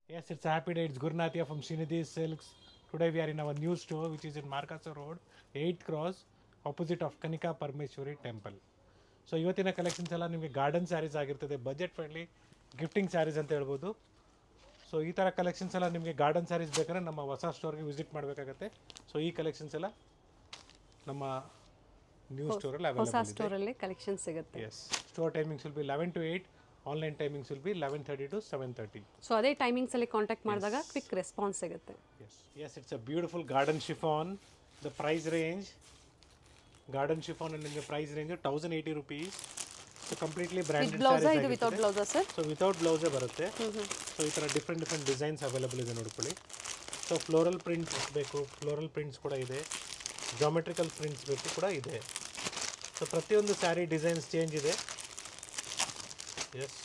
Yes, it's a happy day. It's Gurnathia from Srinidhi Silks. Today we are in our new store, which is in Markasa Road, 8th Cross, opposite of Kanika Parmeshwari Temple. So ಇವತ್ತಿನ collections ಎಲ್ಲ ನಿಮಗೆ garden saris ಆಗಿರ್ತದೆ, budget friendly gifting saris ಅಂತ ಹೇಳ್ಬೋದು. So ಈ ಥರ collections ಎಲ್ಲ ನಿಮಗೆ ಗಾರ್ಡನ್ ಸ್ಯಾರೀಸ್ ಬೇಕಾದ್ರೆ ನಮ್ಮ ಹೊಸ ಸ್ಟೋರ್ಗೆ ವಿಸಿಟ್ ಮಾಡಬೇಕಾಗತ್ತೆ. ಸೊ ಈ ಕಲೆಕ್ಷನ್ಸ್ ಎಲ್ಲ ನಮ್ಮ ನ್ಯೂ ಸ್ಟೋರಲ್ಲಿ ಹೊಸ ಅವೈಲೇಬಲ್ ಇದೆ. ಸ್ಟೋರಲ್ಲಿ ಕಲೆಕ್ಷನ್ ಸಿಗುತ್ತೆ. Yes, store timings will be 11 to 8. Online timings will be 11:30 to 7:30. So ಅದೇ ಟೈಮಿಂಗ್ಸಲ್ಲಿ ಕಾಂಟ್ಯಾಕ್ಟ್ ಮಾಡಿದಾಗ ಕ್ವಿಕ್ ರೆಸ್ಪಾನ್ಸ್ ಸಿಗುತ್ತೆ. Yes, it's a beautiful garden chiffon. The price range, garden chiffon and the price range 1080 rupees. So completely branded with ಬ್ಲೌಸಾ sarees ಇದು without ಬ್ಲೌಸಾ sir? So without ಬ್ಲೌಸೇ ಬರುತ್ತೆ. So ಈ ಥರ ಡಿಫ್ರೆಂಟ್ ಡಿಸೈನ್ಸ್ ಅವೈಲೇಬಲ್ ಇದೆ ನೋಡ್ಕೊಳ್ಳಿ. ಸೊ ಫ್ಲೋರಲ್ ಪ್ರಿಂಟ್ಸ್ ಬೇಕು, ಫ್ಲೋರಲ್ ಪ್ರಿಂಟ್ಸ್ ಕೂಡ ಇದೆ, ಜಾಮೆಟ್ರಿಕಲ್ ಪ್ರಿಂಟ್ಸ್ ಬೇಕು ಕೂಡ ಇದೆ. ಸೊ ಪ್ರತಿಯೊಂದು ಸ್ಯಾರಿ ಡಿಸೈನ್ಸ್ ಚೇಂಜ್ ಇದೆ. ಎಸ್,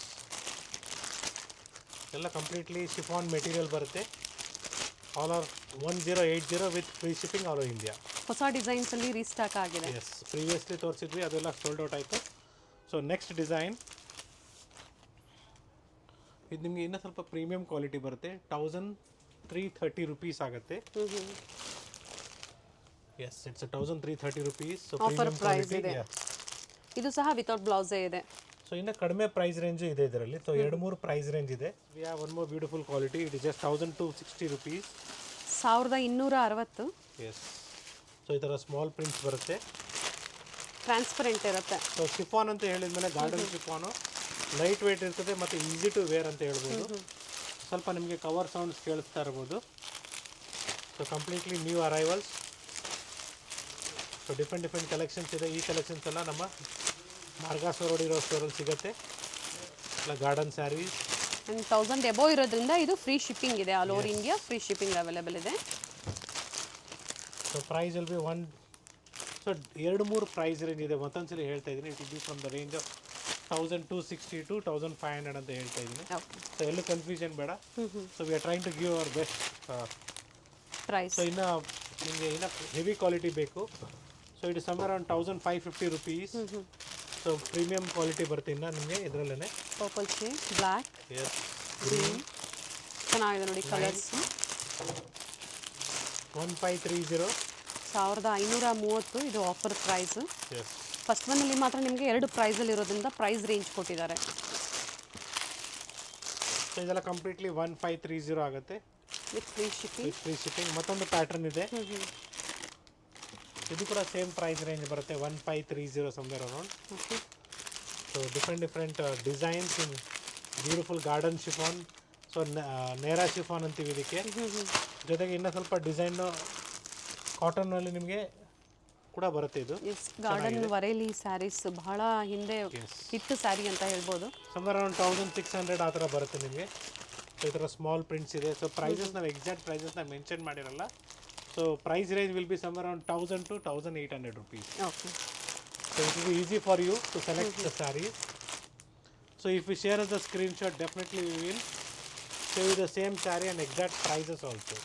ಎಲ್ಲ ಕಂಪ್ಲೀಟ್ಲಿ ಶಿಫಾನ್ ಮೆಟೀರಿಯಲ್ ಬರುತ್ತೆ. All are 1080 with free shipping all over India. ಹೊಸ ಡಿಸೈನ್ಸ್ ಅಲ್ಲಿ ರೀಸ್ಟಾಕ್ ಆಗಿದೆ. ಎಸ್, ಪ್ರೀವಿಯಸ್ಲಿ ತೋರಿಸಿದ್ವಿ, ಅದೆಲ್ಲ ಸೋಲ್ಡ್ ಔಟ್ ಆಯಿತು. ಸೊ ನೆಕ್ಸ್ಟ್ ಡಿಸೈನ್ ಇದು ನಿಮಗೆ ಇನ್ನೂ ಸ್ವಲ್ಪ ಪ್ರೀಮಿಯಂ ಕ್ವಾಲಿಟಿ ಬರುತ್ತೆ. 1330 rupees ಆಗುತ್ತೆ. Yes, it's 1330 rupees. So offer price ಇದೆ. ಇದು ಸಹ ವಿತೌಟ್ ಬ್ಲೌಸೇ ಇದೆ. ಸೊ ಇನ್ನು ಕಡಿಮೆ ಪ್ರೈಸ್ ರೇಂಜು ಇದೆ ಇದರಲ್ಲಿ. ಸೊ 2-3 ಪ್ರೈಸ್ ರೇಂಜ್ ಇದೆ. We have one more beautiful quality. It is just 1260 rupees. 1260. Yes, so ಈ ಥರ ಸ್ಮಾಲ್ ಪ್ರಿಂಟ್ಸ್ ಬರುತ್ತೆ. ಟ್ರಾನ್ಸ್ಪರೆಂಟ್ ಇರುತ್ತೆ. ಸೊ ಶಿಫಾನ್ ಅಂತ ಹೇಳಿದ್ಮೇಲೆ ಗಾರ್ಡನ್ ಶಿಫಾನು ಲೈಟ್ ವೇಟ್ ಇರ್ತದೆ ಮತ್ತು ಈಸಿ ಟು ವೇರ್ ಅಂತ ಹೇಳ್ಬೋದು. ಸ್ವಲ್ಪ ನಿಮಗೆ ಕವರ್ ಸೌಂಡ್ಸ್ ಕೇಳಿಸ್ತಾ ಇರ್ಬೋದು. So completely new arrivals. So different collections ಇದೆ. ಈ ಕಲೆಕ್ಷನ್ಸ್ ಎಲ್ಲ ನಮ್ಮ ಮಾರ್ಗಾಸ ರೋಡ್ ಇರೋ ಸ್ಟೋರಲ್ಲಿ ಸಿಗುತ್ತೆ. ಇಲ್ಲ ಗಾರ್ಡನ್ ಸ್ಯಾರೀಸ್ ಆ್ಯಂಡ್ 1000 ಎಬೋ ಇರೋದ್ರಿಂದ ಇದು ಫ್ರೀ ಶಿಪ್ಪಿಂಗ್ ಇದೆ. All over India free shipping available ಇದೆ. So price will be so 2-3 price range ಇದೆ. ಮತ್ತೊಂದ್ಸಲಿ ಹೇಳ್ತಾ ಇದ್ದೀನಿ, it will be from the range of 1260 to 1500 ಅಂತ ಹೇಳ್ತಾ ಇದ್ದೀನಿ. ಸೊ ಎಲ್ಲೂ ಕನ್ಫ್ಯೂಷನ್ ಬೇಡ. So we are trying to give our best price. So ಇನ್ನು ನಿಮಗೆ ಇನ್ನು ಹೆವಿ ಕ್ವಾಲಿಟಿ ಬೇಕು. So it is some around 1550 rupees. So premium quality ಬರುತ್ತೆ ಇನ್ನು ನಿಮಗೆ ಇದರಲ್ಲೇ. Purple shade, black, yes, green ಚೆನ್ನಾಗಿದೆ ನೋಡಿ ಕಲರ್ಸ್. 1530. 1530 ಇದು ಆಫರ್ ಪ್ರೈಸ್. ಎಸ್, ಫಸ್ಟ್ ಒನ್ನಲ್ಲಿ ಮಾತ್ರ ನಿಮಗೆ 2 ಪ್ರೈಸಲ್ಲಿ ಇರೋದ್ರಿಂದ ಪ್ರೈಸ್ ರೇಂಜ್ ಕೊಟ್ಟಿದ್ದಾರೆ. ಸೊ ಇದೆಲ್ಲ ಕಂಪ್ಲೀಟ್ಲಿ 1530 ಆಗುತ್ತೆ with free shipping. With free shipping. ಮತ್ತೊಂದು ಪ್ಯಾಟರ್ನ್ ಇದೆ, ಇದು ಕೂಡ ಸೇಮ್ ಪ್ರೈಸ್ ರೇಂಜ್ ಬರುತ್ತೆ 1530 somewhere around. So different designs in beautiful garden chiffon. So ನೇರಾ ಶಿಫಾನ್ ಅಂತೀವಿ ಇದಕ್ಕೆ. ಜೊತೆಗೆ ಇನ್ನೂ ಸ್ವಲ್ಪ ಡಿಸೈನು ಕಾಟನ್ನಲ್ಲಿ ನಿಮಗೆ ಕೂಡ ಬರುತ್ತೆ. ಇದು ಗಾರ್ಡನ್ ವರೇಲಿ ಸ್ಯಾರೀಸ್ ಬಹಳ ಹಿಂದೆ ಹಿಟ್ ಸ್ಯಾರಿ ಅಂತ ಹೇಳ್ಬೋದು. ಸಮ್ವೇರ್ ಅರೌಂಡ್ 1600 ಆ ಥರ ಬರುತ್ತೆ ನಿಮಗೆ. ಸೊ ಈ ಥರ ಸ್ಮಾಲ್ ಪ್ರಿಂಟ್ಸ್ ಇದೆ. ಸೊ ಪ್ರೈಸಸ್ ನಾವು ಎಕ್ಸಾಕ್ಟ್ ಪ್ರೈಸಸ್ನ ಮೆನ್ಷನ್ ಮಾಡಿರಲ್ಲ. So price range will be somewhere around 1000 to 1800 rupees. Okay. So it will be easy for you to select the sarees. So if you share us the screenshot, definitely we will show you the same saree and exact prices also.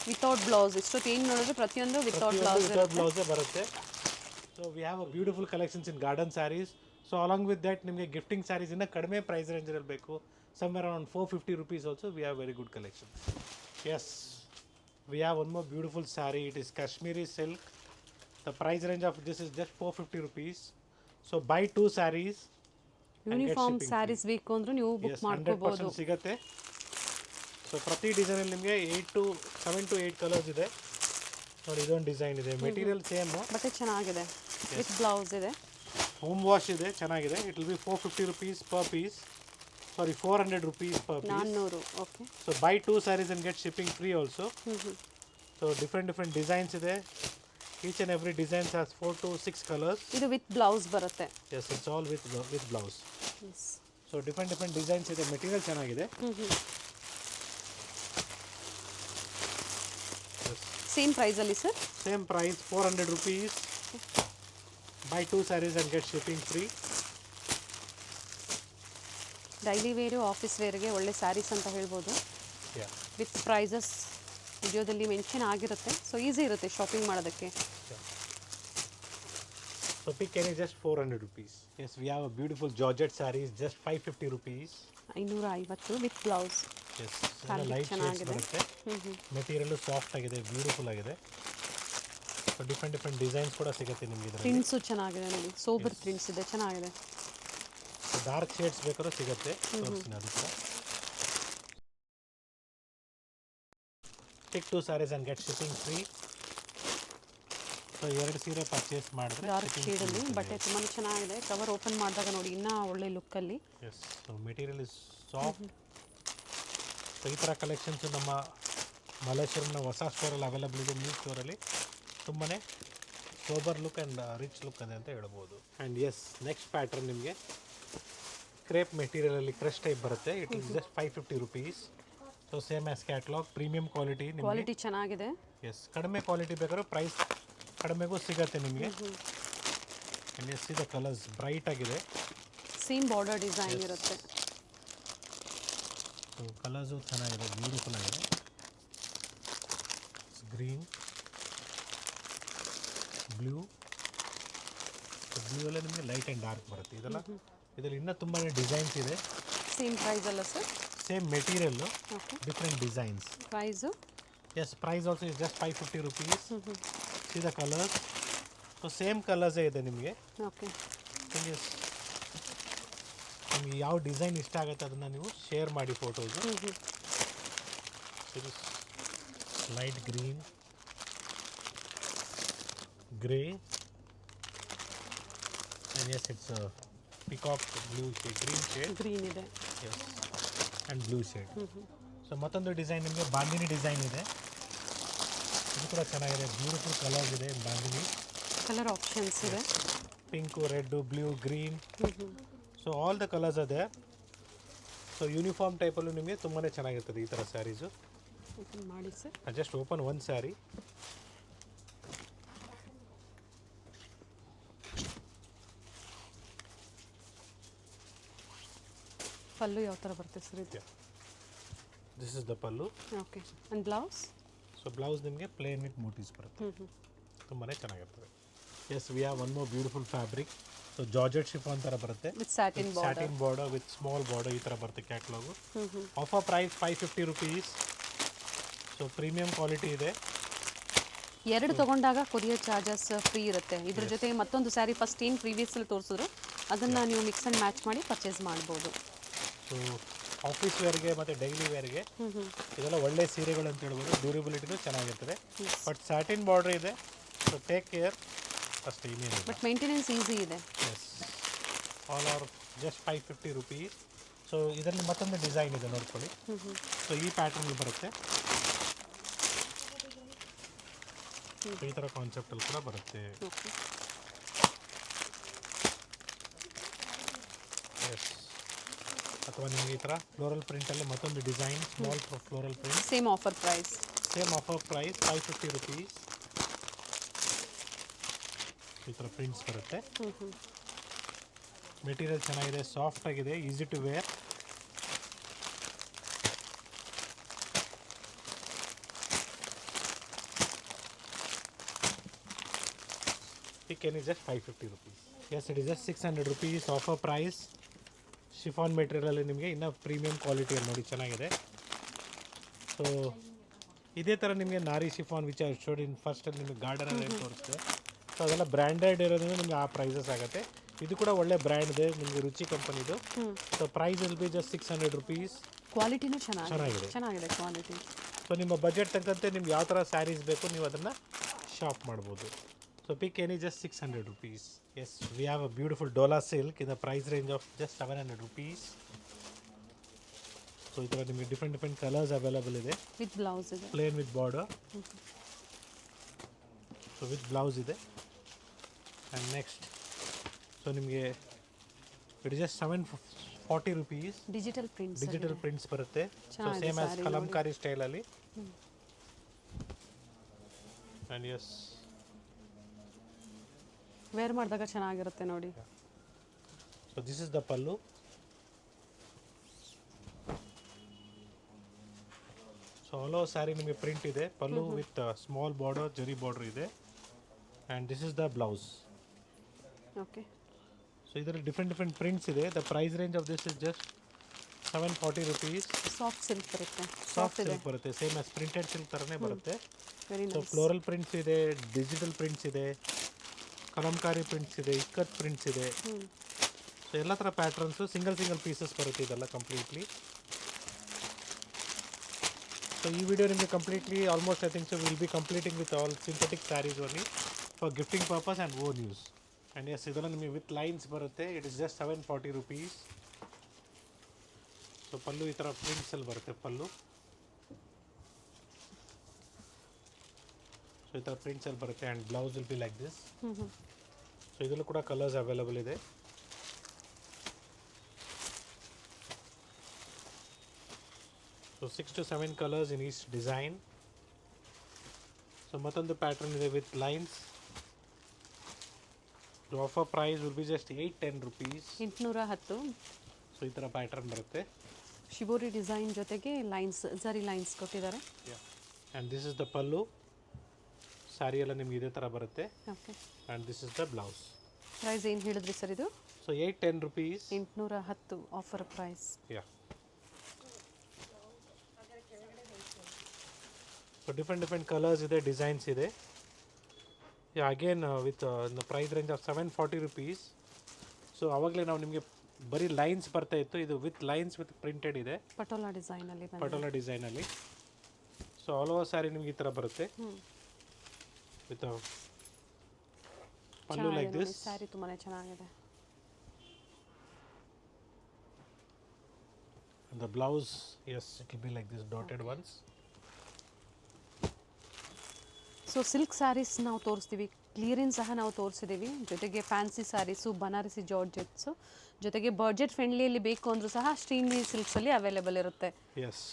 Without blouse. ಇಷ್ಟೊತ್ತು ಏನು ನೋಡಿದ್ರೆ ಪ್ರತಿಯೊಂದು without blouse ಬರುತ್ತೆ. So we have a beautiful collections in garden sarees. So along with that ನಿಮಗೆ gifting sarees ಇನ್ನು ಕಡಿಮೆ price ರೇಂಜಲ್ಲಿ ಬೇಕು, somewhere around 450 rupees also. We have very good collection. Yes, we have one more beautiful saree. It is Kashmiri silk. The price range of this is just 450 rupees. So buy 2 sarees. Uniform sarees ಬೇಕು ಅಂದ್ರೆ ನೀವು book ಮಾಡ್ಕೋಬಹುದು. 100% ಸಿಗುತ್ತೆ. So ಪ್ರತಿ ಡಿಸೈನಲ್ಲಿ ನಿಮಗೆ 7 to 8 colours ಇದೆ ನೋಡಿ. ಇದೊಂದು ಡಿಸೈನ್ ಇದೆ, ಮೆಟೀರಿಯಲ್ ಸೇಮ್, ಬಟ್ಟೆ ಚೆನ್ನಾಗಿದೆ, ವಿತ್ ಬ್ಲೌಸ್ ಇದೆ, ಹೋಮ್ ವಾಶ್ ಇದೆ, ಚೆನ್ನಾಗಿದೆ. It will B 450 rupees per piece. Sorry, 400 rupees per piece. 400. Okay. So buy 2 sarees and get shipping free also. So different designs ಇದೆ. Each and every design has 4 to 6 colors. ಇದು with blouse ಬರುತ್ತೆ. Yes, it's all with blouse. Yes. So different designs ಇದೆ, material ಚೆನ್ನಾಗಿದೆ. Same price ಅಲ್ಲಿ sir? Same price, 400 rupees. Buy 2 sarees and get shipping free. Daily wear, office ವೇರ್ಗೆ ಒಳ್ಳೆ ಸ್ಯಾರೀಸ್ ಅಂತ ಹೇಳ್ಬೋದು. Yeah. With prices ವಿಡಿಯೋದಲ್ಲಿ ಮೆನ್ಷನ್ ಆಗಿರುತ್ತೆ. ಸೊ ಈಸಿ ಇರುತ್ತೆ ಶಾಪಿಂಗ್ ಮಾಡೋದಕ್ಕೆ. So pick any just 400 rupees. Yes, we have a beautiful Georgette sarees, just 550 rupees. 550 with blouse. Yes, Fabric light shades ಚೆನ್ನಾಗಿದೆ. ಬರುತ್ತೆ. ಮೆಟೀರಿಯಲ್ ಸಾಫ್ಟ್ ಆಗಿದೆ, ಬ್ಯೂಟಿಫುಲ್ ಆಗಿದೆ. ಸೊ ಡಿಫ್ರೆಂಟ್ ಡಿಸೈನ್ಸ್ ಕೂಡ ಸಿಗುತ್ತೆ ನಿಮಗೆ ಇದರಲ್ಲಿ. ಪ್ರಿಂಟ್ಸು ಚೆನ್ನಾಗಿದೆ ನೋಡಿ, ಸೋಬರ್ ಪ್ರಿಂಟ್ಸ್ ಇದೆ, ಚೆನ್ನಾಗಿದೆ. ಡಾರ್ಕ್ ಶೇಡ್ಸ್ ಬೇಕಾದ್ರೂ ಸಿಗುತ್ತೆ, ತೋರಿಸ್ತೀನಿ ಅದು ಕೂಡ. Tick 2 sarees and get shipping free. So 2 ಸೀರೆ ಪರ್ಚೇಸ್ ಮಾಡಿದ್ರೆ ಡಾರ್ಕ್ ಶೇಡಲ್ಲಿ ಬಟ್ಟೆ ತುಂಬಾ ಚೆನ್ನಾಗಿದೆ. ಕವರ್ ಓಪನ್ ಮಾಡಿದಾಗ ನೋಡಿ ಇನ್ನೂ ಒಳ್ಳೆ ಲುಕ್ಕಲ್ಲಿ. Yes, so material is soft. So ಈ ಥರ ಕಲೆಕ್ಷನ್ಸು ನಮ್ಮ ಮಲ್ಲೇಶ್ವರಂನ ಹೊಸ ಸ್ಟೋರಲ್ಲಿ ಅವೈಲಬಲ್ ಇದೆ. ನ್ಯೂ ಸ್ಟೋರಲ್ಲಿ ತುಂಬಾ sober look and rich look ಇದೆ ಅಂತ ಹೇಳ್ಬೋದು. ಆ್ಯಂಡ್ ಎಸ್, ನೆಕ್ಸ್ಟ್ ಪ್ಯಾಟ್ರನ್ ನಿಮಗೆ ಕ್ರೇಪ್ ಮೆಟೀರಿಯಲಲ್ಲಿ ಕ್ರಶ್ ಟೈಪ್ ಬರುತ್ತೆ. It is just 550 rupees. So same as catalogue, premium quality. Quality ಚೆನ್ನಾಗಿದೆ. ಎಸ್, ಕಡಿಮೆ ಕ್ವಾಲಿಟಿ ಬೇಕಾದ್ರೂ ಪ್ರೈಸ್ ಕಡಿಮೆಗೂ ಸಿಗುತ್ತೆ ನಿಮಗೆ. ಆ್ಯಂಡ್ ಎಸ್, ಇದು ಕಲರ್ಸ್ ಬ್ರೈಟ್ ಆಗಿದೆ. ಸೇಮ್ ಬಾರ್ಡರ್ ಡಿಸೈನ್ ಇರುತ್ತೆ. ಸೊ ಕಲರ್ಸು ಚೆನ್ನಾಗಿದೆ, ಬ್ಯೂಟಿಫುಲ್ ಆಗಿದೆ. Green, blue. ಬ್ಲೂ ಅಲ್ಲೇ ನಿಮಗೆ ಲೈಟ್ ಆ್ಯಂಡ್ ಡಾರ್ಕ್ ಬರುತ್ತೆ. ಇದರಲ್ಲಿ ಇನ್ನೂ ತುಂಬಾ ಡಿಸೈನ್ಸ್ ಇದೆ. ಸೇಮ್ ಪ್ರೈಸ್ ಅಲ್ಲ ಸರ್? ಸೇಮ್ ಮೆಟೀರಿಯಲ್ಲು, okay. Different designs. Price? Yes, price also is just 550 rupees. See the colours. So same ಕಲರ್ಸೇ ಇದೆ ನಿಮಗೆ. ಓಕೆ. ಎಸ್, ನಿಮಗೆ ಯಾವ ಡಿಸೈನ್ ಇಷ್ಟ ಆಗುತ್ತೆ ಅದನ್ನು ನೀವು ಶೇರ್ ಮಾಡಿ photos. Light green, grey, and yes it's peacock blue shade, green shade. Green ಇದೆ. Yes, and blue shade. So ಮತ್ತೊಂದು ಡಿಸೈನ್ ನಿಮಗೆ ಬಾಂದಿನಿ ಡಿಸೈನ್ ಇದೆ. ಇದು ಕೂಡ ಚೆನ್ನಾಗಿದೆ, ಬ್ಯೂಟಿಫುಲ್ ಕಲರ್ಸ್ ಇದೆ. ಬಾಂದಿನಿ ಕಲರ್ ಆಪ್ಷನ್ಸ್ ಇದೆ. Pink, red, blue, green. So all the colours ಅದೇ. ಸೊ ಯೂನಿಫಾರ್ಮ್ ಟೈಪಲ್ಲೂ ನಿಮಗೆ ತುಂಬಾ ಚೆನ್ನಾಗಿರ್ತದೆ ಈ ಥರ ಸ್ಯಾರೀಸು. ಓಪನ್ ಮಾಡಿ sir. Just open one sari. Pallu ಯಾವ ಥರ ಬರುತ್ತೆ ಸರ್ ಇದು? This is the pallu. Okay. And blouse? So blouse ನಿಮಗೆ ಪ್ಲೇನ್ ವಿತ್ ಮೋಟಿವ್ಸ್ ಬರುತ್ತೆ. ತುಂಬಾ ಚೆನ್ನಾಗಿರ್ತದೆ. Yes, we have one more beautiful fabric. So georgette chiffon ಥರ ಬರುತ್ತೆ, with satin border. Satin border with small border ಈ ಥರ ಬರುತ್ತೆ catalogue. Offer price 550 rupees. So premium quality ಇದೆ. ಎರಡು ತಗೊಂಡಾಗ ಕೊರಿಯರ್ ಚಾರ್ಜಸ್ ಫ್ರೀ ಇರುತ್ತೆ. ಇದ್ರ ಜೊತೆಗೆ ಮತ್ತೊಂದು ಸ್ಯಾರಿ ಫಸ್ಟ್ ಏನು ಪ್ರೀವಿಯಸ್ಸಲ್ಲಿ ತೋರಿಸಿದ್ರು ಅದನ್ನು ನೀವು ಮಿಕ್ಸ್ ಆ್ಯಂಡ್ ಮ್ಯಾಚ್ ಮಾಡಿ ಪರ್ಚೇಸ್ ಮಾಡ್ಬೋದು. ಸೊ ಆಫೀಸ್ ವೇರ್ಗೆ ಮತ್ತು ಡೈಲಿ ವೇರ್ಗೆ ಇದೆಲ್ಲ ಒಳ್ಳೆ ಸೀರೆಗಳು ಅಂತ ಹೇಳ್ಬೋದು. ಡ್ಯೂರಬಿಲಿಟಿನೂ ಚೆನ್ನಾಗಿರ್ತದೆ. ಬಟ್ ಸ್ಯಾಟಿನ್ ಬಾರ್ಡರ್ ಇದೆ, ಸೊ ಟೇಕ್ ಕೇರ್ ಅಷ್ಟೇ, ಇನ್ನೇನು. ಬಟ್ ಮೇಂಟೆನೆನ್ಸ್ ಈಸಿ ಇದೆ. Yes, all are just 550 rupees. So ಇದರಲ್ಲಿ ಮತ್ತೊಂದು ಡಿಸೈನ್ ಇದೆ ನೋಡ್ಕೊಳ್ಳಿ. ಸೊ ಈ ಪ್ಯಾಟರ್ನ್ ಬರುತ್ತೆ. ಈ ಥರ ಕಾನ್ಸೆಪ್ಟಲ್ಲಿ ಕೂಡ ಬರುತ್ತೆ. ಎಸ್, ಅಥವಾ ನಿಮಗೆ ಈ ಥರ ಫ್ಲೋರಲ್ ಪ್ರಿಂಟಲ್ಲಿ ಮತ್ತೊಂದು design, small floral print. Same offer price. Same offer price 550 rupees. ಈ ಥರ ಪ್ರಿಂಟ್ಸ್ ಬರುತ್ತೆ. ಮೆಟೀರಿಯಲ್ ಚೆನ್ನಾಗಿದೆ, ಸಾಫ್ಟ್ ಆಗಿದೆ, easy to wear. Can is just 550 rupees. Yes, it is just 600 rupees offer price. Chiffon ಮೆಟೀರಿಯಲಲ್ಲಿ ನಿಮಗೆ ಇನ್ನೂ ಪ್ರೀಮಿಯಂ ಕ್ವಾಲಿಟಿ ನೋಡಿ ಚೆನ್ನಾಗಿದೆ. So ಇದೇ ಥರ ನಿಮಗೆ ನಾರಿ ಶಿಫಾನ್ ವಿಚ್ ಐ ಶೋಡ್ ಇನ್ ಫಸ್ಟಲ್ಲಿ ನಿಮಗೆ ಗಾರ್ಡನಲ್ಲಿ ಏನು ತೋರಿಸ್ತೆ. ಸೊ ಅದೆಲ್ಲ ಬ್ರ್ಯಾಂಡೆಡ್ ಇರೋದ್ರಿಂದ ನಿಮಗೆ ಆ ಪ್ರೈಸಸ್ ಆಗುತ್ತೆ. ಇದು ಕೂಡ ಒಳ್ಳೆ ಬ್ರ್ಯಾಂಡ್ ಇದೆ, ನಿಮಗೆ ರುಚಿ ಕಂಪನಿದು. So price will be just 600 rupees. ಕ್ವಾಲಿಟಿನೂ ಚೆನ್ನಾಗಿದೆ ಕ್ವಾಲಿಟಿ. ಸೊ ನಿಮ್ಮ ಬಜೆಟ್ ತಕ್ಕಂತೆ ನಿಮ್ಗೆ ಯಾವ ಥರ ಸ್ಯಾರೀಸ್ ಬೇಕು ನೀವು ಅದನ್ನು ಶಾಪ್ ಮಾಡ್ಬೋದು. So pick any just 600 rupees. Yes, we have a beautiful Dola silk in the price range of just 700 rupees. So ಇದರ ನಿಮಗೆ different colors available ಇದೆ. With blouse ಇದೆ. Plain with border. So with blouse ಇದೆ. And next, so ನಿಮಗೆ it is just 740 rupees. Digital prints ಬರುತ್ತೆ. So same as Kalamkari style ಅಲ್ಲಿ. And yes, wear ಮಾಡಿದಾಗ ಚೆನ್ನಾಗಿರುತ್ತೆ ನೋಡಿ. So this is the pallu. So all over sari ನಿಮಗೆ print ಇದೆ. Pallu with small border, zari border ಇದೆ. And this is the blouse. Okay so ಇದರಲ್ಲಿ different prints ಇದೆ. The price range of this is just 740 rupees. Soft silk ಬರುತ್ತೆ. Soft silk ಬರುತ್ತೆ, same as printed silk ಥರನೇ ಬರುತ್ತೆ. Very so nice. Floral prints ಇದೆ, digital prints ಇದೆ, Kalamkari prints ಇದೆ, ikat prints ಇದೆ. ಸೊ ಎಲ್ಲ ಥರ ಪ್ಯಾಟ್ರನ್ಸು ಸಿಂಗಲ್ ಪೀಸಸ್ ಬರುತ್ತೆ ಇದೆಲ್ಲ ಕಂಪ್ಲೀಟ್ಲಿ. ಸೊ ಈ ವಿಡಿಯೋ ನಿಮಗೆ completely almost I think so will be completing with all synthetic sarees only for gifting purpose and own use. And yes ಇದೆಲ್ಲ ನಿಮಗೆ ವಿತ್ ಲೈನ್ಸ್ ಬರುತ್ತೆ. It is just 740 rupees. So pallu ಈ ಥರ ಪ್ರಿಂಟ್ಸಲ್ಲಿ ಬರುತ್ತೆ ಪಲ್ಲು. ಸೊ ಈ ಥರ ಪ್ರಿಂಟ್ಸಲ್ಲಿ ಬರುತ್ತೆ and blouse will be like this. So ಇದರಲ್ಲೂ ಕೂಡ ಕಲರ್ಸ್ ಅವೈಲಬಲ್ ಇದೆ. So 6 to 7 colours in each design. So ಮತ್ತೊಂದು ಪ್ಯಾಟರ್ನ್ ಇದೆ with lines. The offer price will be just 810 rupees. 810. So ಈ ಥರ ಪ್ಯಾಟರ್ನ್ ಬರುತ್ತೆ. ಶಿಬೋರಿ ಡಿಸೈನ್ ಜೊತೆಗೆ ಲೈನ್ಸ್, ಜರಿ ಲೈನ್ಸ್ ಕೊಟ್ಟಿದ್ದಾರೆ. And this is the pallu. Sari ಎಲ್ಲ ನಿಮ್ಗೆ ಇದೇ ಥರ ಬರುತ್ತೆ. Okay. And this is the blouse. Price ಏನು ಹೇಳಿದ್ರಿ ಸರ್ ಇದು? So 810 rupees. 810 offer price. Yeah. So different colours ಇದೆ, ಡಿಸೈನ್ಸ್ ಇದೆ. Yeah again with the price range of 740 rupees. So ಆವಾಗಲೇ ನಾವು ನಿಮಗೆ ಬರೀ ಲೈನ್ಸ್ ಬರ್ತಾ ಇತ್ತು. ಇದು ವಿತ್ ಲೈನ್ಸ್ ವಿತ್ ಪ್ರಿಂಟೆಡ್ ಇದೆ, ಪಟೋಲಾ ಡಿಸೈನಲ್ಲಿ. ಪಟೋಲಾ ಡಿಸೈನಲ್ಲಿ. ಸೊ ಆಲ್ ಓವರ್ ಸ್ಯಾರಿ ನಿಮ್ಗೆ ಈ ಥರ ಬರುತ್ತೆ with pallu like this. Sari ತುಂಬಾ ಚೆನ್ನಾಗಿದೆ. The blouse yes it will be like this dotted ones. So silk sarees ನಾವು ತೋರಿಸ್ತೀವಿ, ಕ್ಲಿಯರೆನ್ಸ್ ಸಹ ನಾವು ತೋರಿಸಿದ್ದೀವಿ. ಜೊತೆಗೆ ಫ್ಯಾನ್ಸಿ ಸ್ಯಾರೀಸು, ಬನಾರಸಿ ಜಾರ್ಜೆಟ್ಸು, ಜೊತೆಗೆ ಬಡ್ಜೆಟ್ ಫ್ರೆಂಡ್ಲಿಯಲ್ಲಿ ಬೇಕು ಅಂದರೂ ಸಹ ಶ್ರೀನಿಧಿ ಸಿಲ್ಕ್ಸಲ್ಲಿ ಅವೈಲೇಬಲ್ ಇರುತ್ತೆ. Yes.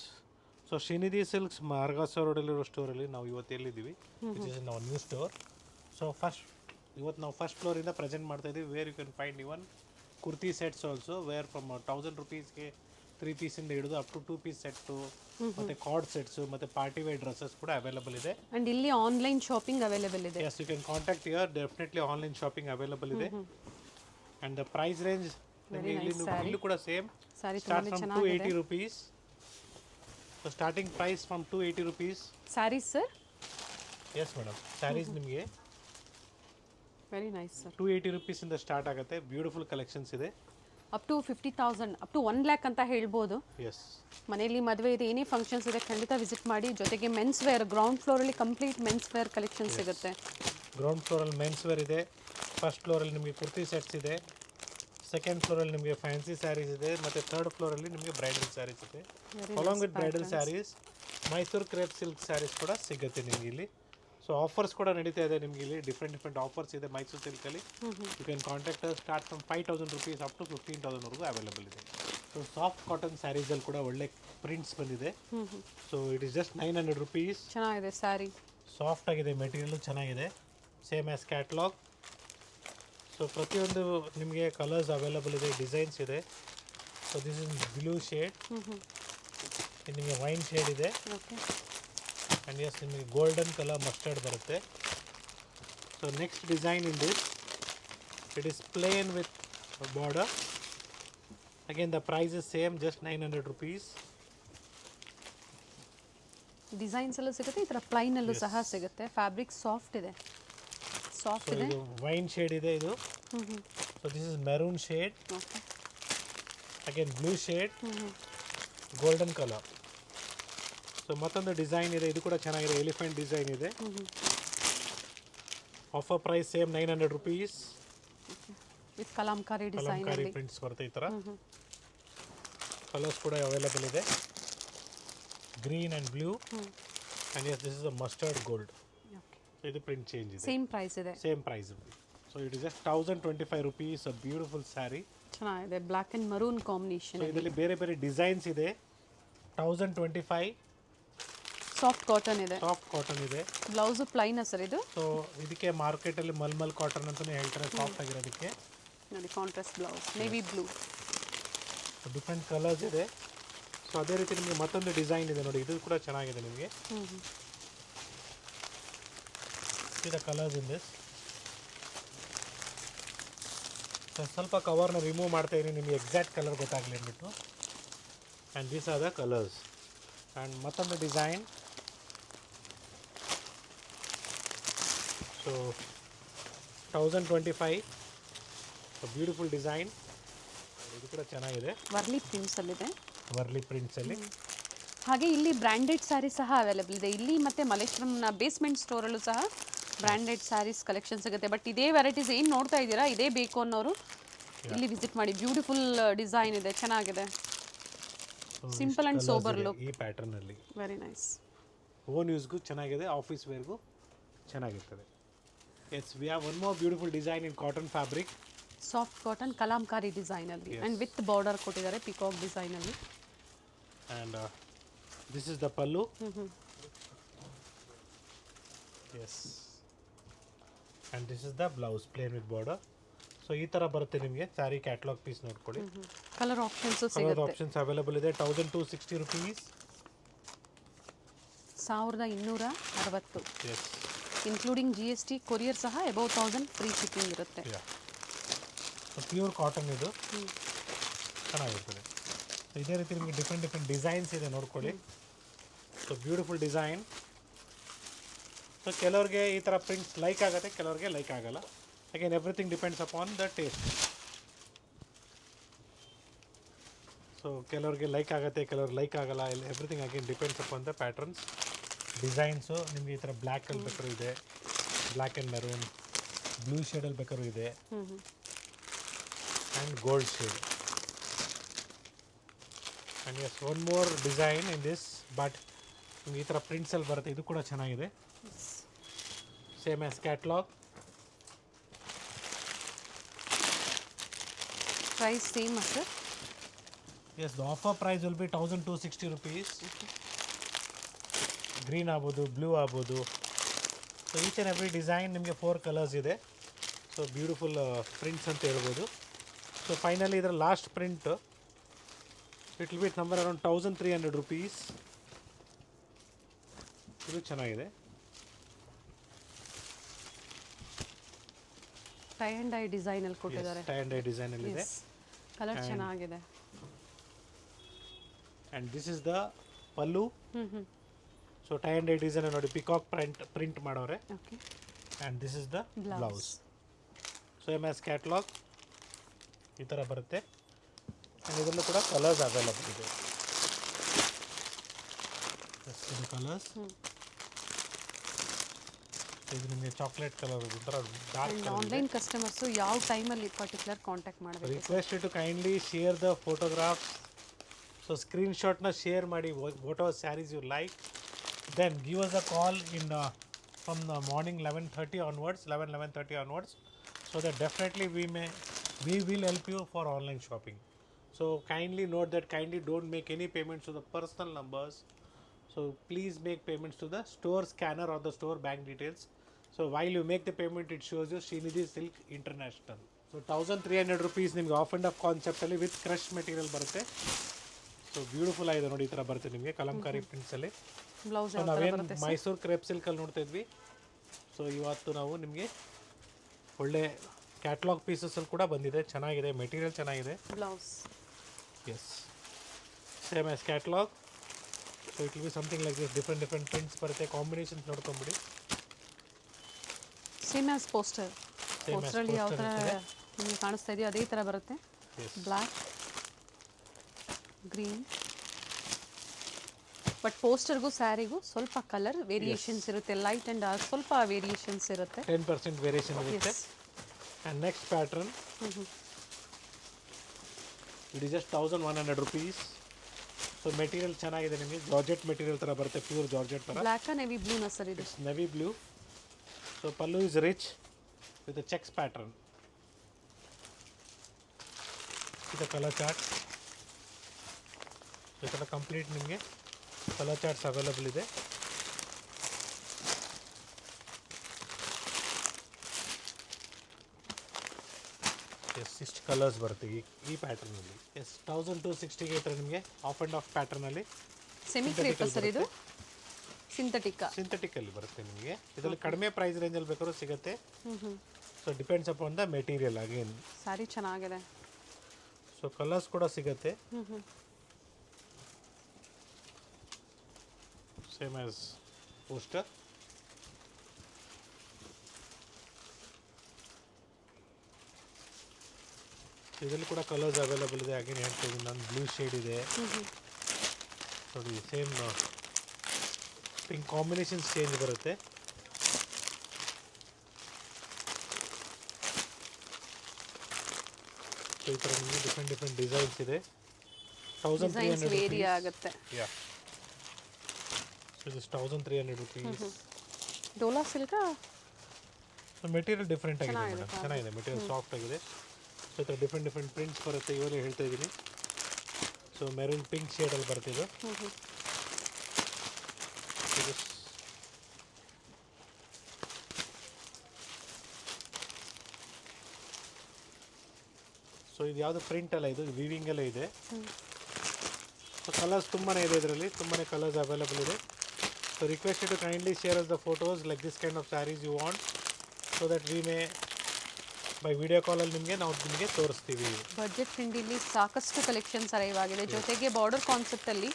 So Shrinidhi silks Margosa ರೋಡಲ್ಲಿರೋ ಸ್ಟೋರಲ್ಲಿ ನಾವು ಇವತ್ತು ಎಲ್ಲಿದ್ದೀವಿ, ವಿಚ್ ಇಸ್ ನಾವು ನ್ಯೂ ಸ್ಟೋರ್. ಸೊ ಇವತ್ತು ನಾವು ಫಸ್ಟ್ ಫ್ಲೋರಿಂದ ಪ್ರೆಸೆಂಟ್ ಮಾಡ್ತಾ ಇದ್ದೀವಿ, where you can find even kurti sets also, where from 1000 ರುಪೀಸ್ಗೆ 3 ಪೀಸಿಂದ ಹಿಡಿದು ಅಪ್ ಟು 2 ಪೀಸ್ ಸೆಟ್ಟು, ಮತ್ತು ಕಾರ್ಡ್ ಸೆಟ್ಸು, ಮತ್ತು ಪಾರ್ಟಿ ವೇರ್ ಡ್ರೆಸ್ಸಸ್ ಕೂಡ ಅವೈಲಬಲ್ ಇದೆ. ಆ್ಯಂಡ್ ಇಲ್ಲಿ ಆನ್ಲೈನ್ ಶಾಪಿಂಗ್ ಅವೈಲೇಬಲ್ ಇದೆ. Yes, you can contact here. Definitely online shopping available ಇದೆ. ಆ್ಯಂಡ್ ದ ಪ್ರೈಸ್ ರೇಂಜ್ ನಿಮಗೆ ಇಲ್ಲೂ ಕೂಡ ಸೇಮ್. ಸ್ಯಾರಿ ಸ್ಟಾರ್ಟ್ ತುಂಬಾ ಫ್ರಮ್ ಚೆನ್ನಾಗಿದೆ. 280 rupees. So starting price from 280 rupees. Sarees sir? Yes madam, sarees ನಿಮಗೆ ವೆರಿ ನೈಸ್ ಸರ್. 280 ರುಪೀಸಿಂದ start ಆಗುತ್ತೆ. ಬ್ಯೂಟಿಫುಲ್ ಕಲೆಕ್ಷನ್ಸ್ ಇದೆ. Up to 50,000, up to 1 lakh ಅಂತ ಹೇಳ್ಬೋದು. ಎಸ್. ಮನೆಯಲ್ಲಿ ಮದುವೆ ಇದೆ, ಏನೇ ಫಂಕ್ಷನ್ಸ್ ಇದೆ, ಖಂಡಿತ ವಿಸಿಟ್ ಮಾಡಿ. ಜೊತೆಗೆ ಮೆನ್ಸ್ ವೇರ್ ಗ್ರೌಂಡ್ ಫ್ಲೋರಲ್ಲಿ ಕಂಪ್ಲೀಟ್ ಮೆನ್ಸ್ ವೇರ್ ಕಲೆಕ್ಷನ್ ಸಿಗುತ್ತೆ. ಗ್ರೌಂಡ್ ಫ್ಲೋರಲ್ಲಿ ಮೆನ್ಸ್ ವೇರ್ ಇದೆ. ಫಸ್ಟ್ ಫ್ಲೋರಲ್ಲಿ ನಿಮಗೆ ಕುರ್ತಿ ಸೆಟ್ಸ್ ಇದೆ. ಸೆಕೆಂಡ್ ಫ್ಲೋರಲ್ಲಿ ನಿಮಗೆ ಫ್ಯಾನ್ಸಿ ಸ್ಯಾರೀಸ್ ಇದೆ. ಮತ್ತು ಥರ್ಡ್ ಫ್ಲೋರಲ್ಲಿ ನಿಮಗೆ ಬ್ರೈಡಲ್ ಸ್ಯಾರೀಸ್ ಇದೆ. Along with bridal sarees Mysuru crepe silk sarees ಕೂಡ ಸಿಗುತ್ತೆ ನಿಮಗೆ ಇಲ್ಲಿ. ಸೊ ಆಫರ್ಸ್ ಕೂಡ ನಡೀತಾ ಇದೆ ನಿಮಗೆ ಇಲ್ಲಿ. ಡಿಫ್ರೆಂಟ್ ಆಫರ್ಸ್ ಇದೆ ಮೈಸೂರು ಸಿಲ್ಕಲ್ಲಿ. You can contact start from 5,000 rupees up to 15,000ವರೆಗೂ ಅವೈಲೇಬಲ್ ಇದೆ. ಸೊ ಸಾಫ್ಟ್ ಕಾಟನ್ ಸ್ಯಾರೀಸಲ್ಲಿ ಕೂಡ ಒಳ್ಳೆ ಪ್ರಿಂಟ್ಸ್ ಬಂದಿದೆ. So it is just 900 rupees. ಚೆನ್ನಾಗಿದೆ ಸ್ಯಾರಿ. ಸಾಫ್ಟ್ ಆಗಿದೆ, ಮೆಟೀರಿಯಲ್ಲು ಚೆನ್ನಾಗಿದೆ, ಸೇಮ್ ಆ್ಯಸ್ ಕ್ಯಾಟ್ಲಾಗ್. ಸೊ ಪ್ರತಿಯೊಂದು ನಿಮಗೆ ಕಲರ್ಸ್ ಅವೈಲಬಲ್ ಇದೆ, ಡಿಸೈನ್ಸ್ ಇದೆ. So this is blue shade, ಇದು ನಿಮಗೆ ವೈನ್ ಶೇಡ್ ಇದೆ. ಓಕೆ. ಆ್ಯಂಡ್ ಎಸ್ ನಿಮಗೆ ಗೋಲ್ಡನ್ ಕಲರ್ ಮಸ್ಟರ್ಡ್ ಬರುತ್ತೆ. So next design in this, it is plain with border. Again the price is same, just 900 rupees. Designs ಎಲ್ಲ ಸಿಗುತ್ತೆ, ಈ ಥರ ಪ್ಲೈನಲ್ಲೂ ಸಹ ಸಿಗುತ್ತೆ. ಫ್ಯಾಬ್ರಿಕ್ ಸಾಫ್ಟ್ ಇದೆ, ಸಾಫ್ಟ್ ಇದೆ. ಇದು ವೈನ್ ಶೇಡ್ ಇದೆ ಇದು. So this is maroon shade, okay. Again blue shade, golden colour. So ಮತ್ತೊಂದು ಡಿಸೈನ್ ಇದೆ, ಇದು ಕೂಡ ಚೆನ್ನಾಗಿದೆ, ಎಲಿಫೆಂಟ್ ಡಿಸೈನ್ ಇದೆ. Offer price same 900 rupees. With Kalamkari design Kalamkari ಅಲ್ಲಿ ಪ್ರಿಂಟ್ಸ್ ಬರುತ್ತೆ ಈ ಥರ. ಕಲರ್ಸ್ ಕೂಡ ಅವೈಲಬಲ್ ಇದೆ, green and blue. And yes this is a mustard gold. ಇದು ಪ್ರಿಂಟ್ ಚೇಂಜ್ ಇದೆ, ಸೇಮ್ ಪ್ರೈಸ್ ಇದೆ. Same price. So it is just 1025 rupees. A beautiful sari, ಚೆನ್ನಾಗಿದೆ. Black and maroon combination. ಇದರಲ್ಲಿ ಬೇರೆ ಡಿಸೈನ್ಸ್ ಇದೆ. 1025. Soft cotton ಇದೆ, soft cotton ಇದೆ. Blouse plain sir ಇದು. ಸೊ ಇದಕ್ಕೆ ಮಾರ್ಕೆಟಲ್ಲಿ ಮಲ್ಮಲ್ ಕಾಟನ್ ಅಂತಲೇ ಹೇಳ್ತಾರೆ, ಸಾಫ್ಟ್ ಆಗಿರೋದಕ್ಕೆ. ನೋಡಿ contrast blouse, navy blue. Different colours ಇದೆ. ಸೊ ಅದೇ ರೀತಿ ನಿಮಗೆ ಮತ್ತೊಂದು ಡಿಸೈನ್ ಇದೆ ನೋಡಿ, ಇದು ಕೂಡ ಚೆನ್ನಾಗಿದೆ ನಿಮಗೆ. The colours in this. So ಸ್ವಲ್ಪ ಕವರ್ನ ರಿಮೂವ್ ಮಾಡ್ತಾ ಇದೀನಿ ನಿಮಗೆ ಎಕ್ಸಾಕ್ಟ್ ಕಲರ್ ಗೊತ್ತಾಗಲಿ ಅಂದ್ಬಿಟ್ಟು. And these are the colours. And ಮತ್ತೊಂದು ಡಿಸೈನ್. So 1025 beautiful design. ಇದು ಕೂಡ ಚೆನ್ನಾಗಿದೆ, ವರ್ಲಿ ಪ್ರಿಂಟ್ಸಲ್ಲಿದೆ. ವರ್ಲಿ ಪ್ರಿಂಟ್ಸಲ್ಲಿ. ಹಾಗೆ ಇಲ್ಲಿ ಬ್ರ್ಯಾಂಡೆಡ್ ಸ್ಯಾರಿ ಸಹ ಅವೈಲೇಬಲ್ ಇದೆ. ಇಲ್ಲಿ ಮತ್ತು ಮಲ್ಲೇಶ್ವರಂನ ಬೇಸ್ಮೆಂಟ್ ಸ್ಟೋರಲ್ಲೂ ಸಹ ಬ್ರ್ಯಾಂಡೆಡ್ ಸ್ಯಾರೀಸ್ ಕಲೆಕ್ಷನ್ ಸಿಗುತ್ತೆ. ಬಟ್ ಇದೇ ವೆರೈಟೀಸ್ ಏನು ನೋಡ್ತಾ ಇದ್ದೀರಾ, ಇದೇ ಬೇಕು ಅನ್ನೋರು ಇಲ್ಲಿ ವಿಸಿಟ್ ಮಾಡಿ. ಬ್ಯೂಟಿಫುಲ್ ಡಿಸೈನ್ ಇದೆ, ಚೆನ್ನಾಗಿದೆ. Simple and sober look. ಈ ಪ್ಯಾಟರ್ನಲ್ಲಿ ವೆರಿ ನೈಸ್. ಓನ್ ಯೂಸ್ಗೂ ಚೆನ್ನಾಗಿದೆ, ಆಫೀಸ್ ವೇರ್ಗೂ ಚೆನ್ನಾಗಿರ್ತದೆ. Yes, we have one more beautiful design in cotton fabric. Soft cotton Kalamkari ಡಿಸೈನಲ್ಲಿ ಆ್ಯಂಡ್ ವಿತ್ ಬಾರ್ಡರ್ ಕೊಟ್ಟಿದ್ದಾರೆ ಪಿಕಾಕ್ ಡಿಸೈನಲ್ಲಿ. And this is the pallu. Yes, and this is the blouse plain with border. So ಈ ಥರ ಬರುತ್ತೆ ನಿಮಗೆ sari catalogue piece ನೋಡ್ಕೊಳ್ಳಿ. Colour options colour ಸಿಗುತ್ತೆ. Options available ಇದೆ. 1260 rupees. 1260. S, including GST, courier ಸಹ ಅಬೌವ್ 1000 ಫ್ರೀ ಶಿಪ್ಪಿಂಗ್ ಇರುತ್ತೆ. ಸೊ ಪ್ಯೂರ್ ಕಾಟನ್ ಇದು ಚೆನ್ನಾಗಿರ್ತದೆ. ಸೊ ಇದೇ ರೀತಿ ನಿಮಗೆ ಡಿಫ್ರೆಂಟ್ ಡಿಸೈನ್ಸ್ ಇದೆ ನೋಡ್ಕೊಳ್ಳಿ. So beautiful design. ಸೊ ಕೆಲವ್ರಿಗೆ ಈ ಥರ ಪ್ರಿಂಟ್ಸ್ ಲೈಕ್ ಆಗುತ್ತೆ, ಕೆಲವ್ರಿಗೆ ಲೈಕ್ ಆಗಲ್ಲ. Again everything depends upon the taste. So ಕೆಲವ್ರಿಗೆ ಲೈಕ್ ಆಗುತ್ತೆ, ಕೆಲವ್ರಿಗೆ ಲೈಕ್ ಆಗಲ್ಲ. Everything again depends upon the patterns. Designs ನಿಮಗೆ ಈ ಥರ ಬ್ಲ್ಯಾಕಲ್ಲಿ ಬೇಕಾದ್ರೂ ಇದೆ, ಬ್ಲ್ಯಾಕ್ ಆ್ಯಂಡ್ ಮೆರೂನ್, ಬ್ಲೂ ಶೇಡಲ್ಲಿ ಬೇಕಾದ್ರೂ ಇದೆ, and gold shade. And yes, one more design in this, but ನಿಮ್ಗೆ ಈ ಥರ ಪ್ರಿಂಟ್ಸಲ್ಲಿ ಬರುತ್ತೆ. ಇದು ಕೂಡ ಚೆನ್ನಾಗಿದೆ, same as catalogue. Price same sir? Yes, the offer price will be 1260 rupees. Green ಆಗ್ಬೋದು, ಬ್ಲೂ ಆಗ್ಬೋದು. So each and every design ನಿಮಗೆ 4 ಕಲರ್ಸ್ ಇದೆ. ಸೊ ಬ್ಯೂಟಿಫುಲ್ ಪ್ರಿಂಟ್ಸ್ ಅಂತ ಹೇಳ್ಬೋದು. ಸೊ ಫೈನಲಿ ಇದರ last print it will B number around 1300 rupees. ಇದು ಚೆನ್ನಾಗಿದೆ. Tie and dye ಡಿಸೈನಲ್ಲಿ ಕೊಟ್ಟಿದ್ದಾರೆ. ಟೈ ಆ್ಯಂಡ್ ಡೈ ಡಿಸೈನಲ್ಲಿ ಇದೆ. ಕಲರ್ ಚೆನ್ನಾಗಿದೆ. And this is the pallu. So tie and dye design ನೋಡಿ, ಪಿಕಾಕ್ ಪ್ರಿಂಟ್ ಮಾಡೋರೆ. Okay. And this is the blouse. Same as catalogue ಈ ಥರ ಬರುತ್ತೆ. ಆ್ಯಂಡ್ ಇದರಲ್ಲೂ ಕೂಡ ಕಲರ್ಸ್ ಅವೈಲಬಲ್ ಇದೆ. ಕಲರ್ಸ್ ಇದು ನಿಮಗೆ ಚಾಕ್ಲೇಟ್ ಕಲರ್, ಒಂಥರ ಡಾರ್ಕ್. ಆನ್ಲೈನ್ ಕಸ್ಟಮರ್ಸು ಯಾವ ಟೈಮಲ್ಲಿ ಪರ್ಟಿಕ್ಯುಲರ್ ಕಾಂಟ್ಯಾಕ್ಟ್ ಮಾಡಬೇಕು? Request to kindly share the photographs. So ಸ್ಕ್ರೀನ್ಶಾಟ್ನ ಶೇರ್ ಮಾಡಿ, what are saris you like. Then give us a call in from the morning 11:30 onwards, 11:30 onwards. So that definitely we will help you for online shopping. So kindly note that kindly don't make any payments to the personal numbers. So please make payments to the store scanner or the store bank details. So while you make the payment, it shows you Srinidhi Silk International. So 1300 rupees ನಿಮಗೆ off and off ಕಾನ್ಸೆಪ್ಟಲ್ಲಿ with crush material ಬರುತ್ತೆ. So beautiful ಆಗಿದೆ ನೋಡಿ, ಈ ಥರ ಬರುತ್ತೆ ನಿಮಗೆ Kalamkari ಪ್ರಿಂಟ್ಸಲ್ಲಿ. Blouse so ನಾವೇನು ಮೈಸೂರು ಕ್ರೇಪ್ ಸಿಲ್ಕಲ್ಲಿ ನೋಡ್ತಾ ಇದ್ವಿ. ಸೊ ಇವತ್ತು ನಾವು ನಿಮಗೆ ಒಳ್ಳೆ ಕ್ಯಾಟ್ಲಾಗ್ ಪೀಸಸಲ್ಲಿ ಕೂಡ ಬಂದಿದೆ, ಚೆನ್ನಾಗಿದೆ, ಮೆಟೀರಿಯಲ್ ಚೆನ್ನಾಗಿದೆ. Blouse yes, same as catalogue. So it will be something like this. Different prints ಬರುತ್ತೆ, ಕಾಂಬಿನೇಷನ್ಸ್ ನೋಡ್ಕೊಂಬಿಡಿ. Same as poster. ಪೋಸ್ಟರಲ್ಲಿ ಯಾವ ಥರ ನಿಮಗೆ ಕಾಣಿಸ್ತಾ ಇದೆಯೋ ಅದೇ ಥರ ಬರುತ್ತೆ. Black, green. ಬಟ್ ಪೋಸ್ಟರ್ಗೂ ಸ್ಯಾರಿಗೂ ಸ್ವಲ್ಪ ಕಲರ್ ವೇರಿಯೇಷನ್ಸ್ ಇರುತ್ತೆ, ಲೈಟ್ ಆ್ಯಂಡ್ ಡಾರ್ಕ್ ಸ್ವಲ್ಪ ವೇರಿಯೇಷನ್ಸ್ ಇರುತ್ತೆ. 10% ವೇರಿಯೇಷನ್ ಇರುತ್ತೆ. And next pattern it is just 1100 rupees. So material ಚೆನ್ನಾಗಿದೆ ನಿಮಗೆ, ಜಾರ್ಜೆಟ್ ಮೆಟೀರಿಯಲ್ ಥರ ಬರುತ್ತೆ, ಪ್ಯೂರ್ ಜಾರ್ಜೆಟ್ ಥರ. ಬ್ಲ್ಯಾಕ್ ನೆವಿ ಬ್ಲೂನ ಸರ್ ಇದು? Navy blue. So pallu is rich with checks pattern. ಇದು ಕಲರ್ ಚಾರ್ಟ್. ಈ ಥರ ಕಂಪ್ಲೀಟ್ ನಿಮಗೆ ಕಲರ್ ಚಾರ್ಟ್ಸ್ ಅವೈಲಬಲ್ ಇದೆ. ಎಸ್, ಇಷ್ಟು ಕಲರ್ಸ್ ಬರುತ್ತೆ ಈ ಪ್ಯಾಟರ್ನಲ್ಲಿ. ಎಸ್, 1260ಗೆ ಈ ಥರ ನಿಮಗೆ ಆಫ್ ಆ್ಯಂಡ್ ಆಫ್ ಪ್ಯಾಟರ್ನಲ್ಲಿ ಸೆಮಿ ಕ್ರೇಪ್ ಸರ್ ಇದು? ಸಿಂಥೆಟಿಕ್ಕಲ್ಲಿ ಬರುತ್ತೆ ನಿಮಗೆ. ಇದರಲ್ಲಿ ಕಡಿಮೆ ಪ್ರೈಸ್ ರೇಂಜಲ್ಲಿ ಬೇಕಾದ್ರೂ ಸಿಗುತ್ತೆ. So depends upon the material again. Sari ಚೆನ್ನಾಗಿದೆ. ಸೊ ಕಲರ್ಸ್ ಕೂಡ ಸಿಗುತ್ತೆ ಸೇಮ್ ಆಸ್ ಪೋಸ್ಟರ್. ಇದರಲ್ಲಿ ಕೂಡ ಕಲರ್ಸ್ ಅವೈಲೇಬಲ್ ಇದೆ. ಅಗೇನ್ ಹೇಳ್ತಾ ಇದ್ದೀನಿ ನಾನು, ಬ್ಲೂ ಶೇಡ್ ಇದೆ ನೋಡಿ, ಸೇಮ್ ಪಿಂಕ್ ಕಾಂಬಿನೇಷನ್ಸ್ ಚೇಂಜ್ ಬರುತ್ತೆ. ಸೊ ಈ ಥರ ನಿಮಗೆ ಡಿಫ್ರೆಂಟ್ ಡಿಸೈನ್ಸ್ ಇದೆ. 1300 ವೇರಿ ಆಗುತ್ತೆ. Yeah, so this 1300 rupees. Dola silk material different ಆಗಿದೆ ಮೇಡಮ್, ಚೆನ್ನಾಗಿದೆ ಮೆಟೀರಿಯಲ್, ಸಾಫ್ಟ್ ಆಗಿದೆ. ಸೊ ಈ ಥರ ಡಿಫ್ರೆಂಟ್ ಪ್ರಿಂಟ್ಸ್ ಬರುತ್ತೆ. ಇವರೇ ಹೇಳ್ತಾ ಇದ್ದೀನಿ. ಸೊ ಮೆರೂನ್ ಪಿಂಕ್ ಶೇಡಲ್ಲಿ ಬರ್ತಿದ್ದು. ಸೊ ಇದು ಯಾವುದು ಪ್ರಿಂಟ್ ಅಲ್ಲ, ಇದು ವೀವಿಂಗ್ ಎಲ್ಲ ಇದೆ. ಸೊ ಕಲರ್ಸ್ ತುಂಬಾ ಇದೆ ಇದರಲ್ಲಿ, ತುಂಬಾ ಕಲರ್ಸ್ ಅವೈಲೇಬಲ್ ಇದೆ. So request to kindly share us the photos like this kind of sarees you want, so that we may by video ಕಾಲಲ್ಲಿ ನಾವು ನಿಮಗೆ ತೋರಿಸ್ತೀವಿ. ಬಡ್ಜೆಟ್ ಫ್ರೆಂಡ್ಲಿ ಸಾಕಷ್ಟು ಕಲೆಕ್ಷನ್ಸ್ ಅರೈವ್ ಆಗಿದೆ. ಜೊತೆಗೆ ಬಾರ್ಡರ್ ಕಾನ್ಸೆಪ್ಟಲ್ಲಿ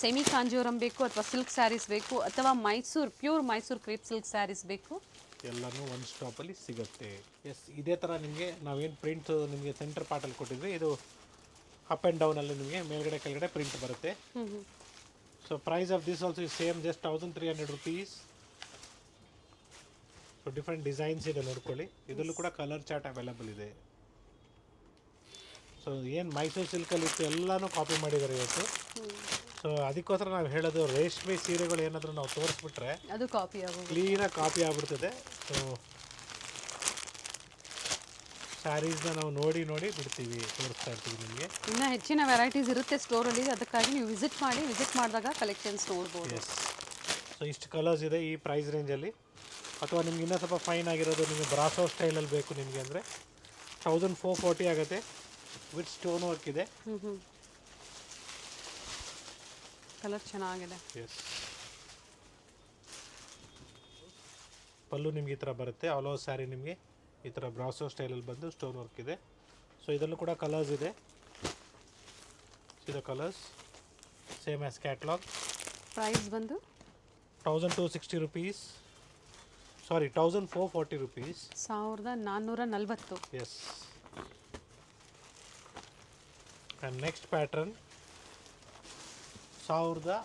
ಸೆಮಿ ಕಾಂಜೀವರಂ ಬೇಕು ಅಥವಾ ಸಿಲ್ಕ್ ಸ್ಯಾರೀಸ್ ಬೇಕು ಅಥವಾ pure Mysuru crepe silk sarees ಬೇಕು, ಎಲ್ಲನೂ ಒಂದು ಸ್ಟಾಪಲ್ಲಿ ಸಿಗುತ್ತೆ. ಎಸ್, ಇದೇ ಥರ ನಿಮಗೆ ನಾವೇನು ಪ್ರಿಂಟ್ ನಿಮಗೆ ಸೆಂಟರ್ ಪಾರ್ಟಲ್ಲಿ ಕೊಟ್ಟಿದ್ವಿ, ಇದು ಅಪ್ ಆ್ಯಂಡ್ ಡೌನಲ್ಲಿ ನಿಮಗೆ ಮೇಲ್ಗಡೆ ಕೆಳಗಡೆ ಪ್ರಿಂಟ್ ಬರುತ್ತೆ. So price of this also is same, just 1300 rupees. So different designs ಇದೆ ನೋಡ್ಕೊಳ್ಳಿ. ಇದರಲ್ಲೂ ಕೂಡ ಕಲರ್ ಚಾರ್ಟ್ ಅವೈಲೇಬಲ್ ಇದೆ. ಸೊ ಏನು ಮೈಸೂರು ಸಿಲ್ಕಲ್ಲಿ ಇತ್ತು ಎಲ್ಲನೂ ಕಾಪಿ ಮಾಡಿದ್ದಾರೆ ಇವತ್ತು. ಸೊ ಅದಕ್ಕೋಸ್ಕರ ನಾವು ಹೇಳೋದು, ರೇಷ್ಮೆ ಸೀರೆಗಳು ಏನಾದರೂ ನಾವು ತೋರಿಸ್ಬಿಟ್ರೆ ಅದು ಕಾಪಿ ಆಗೋದು, ಕ್ಲೀನಾಗಿ ಕಾಪಿ ಆಗ್ಬಿಡ್ತದೆ. ಸೊ ಸ್ಯಾರೀಸ್ನ ನಾವು ನೋಡಿ ಬಿಡ್ತೀವಿ, ತೋರಿಸ್ತಾ ಇರ್ತೀವಿ ನಿಮಗೆ. ಇನ್ನೂ ಹೆಚ್ಚಿನ ವೆರೈಟೀಸ್ ಇರುತ್ತೆ ಸ್ಟೋರಲ್ಲಿ, ಅದಕ್ಕಾಗಿ ನೀವು ವಿಸಿಟ್ ಮಾಡಿದಾಗ ಕಲೆಕ್ಷನ್ಸ್ ನೋಡ್ಬೋದು. ಎಸ್, ಸೊ ಇಷ್ಟು ಕಲರ್ಸ್ ಇದೆ ಈ ಪ್ರೈಸ್ ರೇಂಜಲ್ಲಿ. ಅಥವಾ ನಿಮ್ಗೆ ಇನ್ನೂ ಸ್ವಲ್ಪ ಫೈನ್ ಆಗಿರೋದು ನಿಮಗೆ ಬ್ರಾಸೋ ಸ್ಟೈಲಲ್ಲಿ ಬೇಕು ನಿಮಗೆ ಅಂದರೆ 1440 ಆಗುತ್ತೆ. ವಿತ್ ಸ್ಟೋನ್ ವರ್ಕ್ ಇದೆ. ಕಲರ್ ಚೆನ್ನಾಗಿದೆ. ಎಸ್, ಪಲ್ಲು ನಿಮ್ಗೆ ಈ ಥರ ಬರುತ್ತೆ. ಆಲ್ ಓವರ್ ಸ್ಯಾರಿ ನಿಮಗೆ ಈ ಥರ ಬ್ರಾಸೋ ಸ್ಟೈಲಲ್ಲಿ ಬಂದು ಸ್ಟೋನ್ ವರ್ಕ್ ಇದೆ. ಸೊ ಇದರಲ್ಲೂ ಕೂಡ ಕಲರ್ಸ್ ಇದೆ. ಇದು colours same as catalogue. Price ಬಂದು 1260 rupees, sorry 1440 rupees. 1440. Yes, and next pattern 1000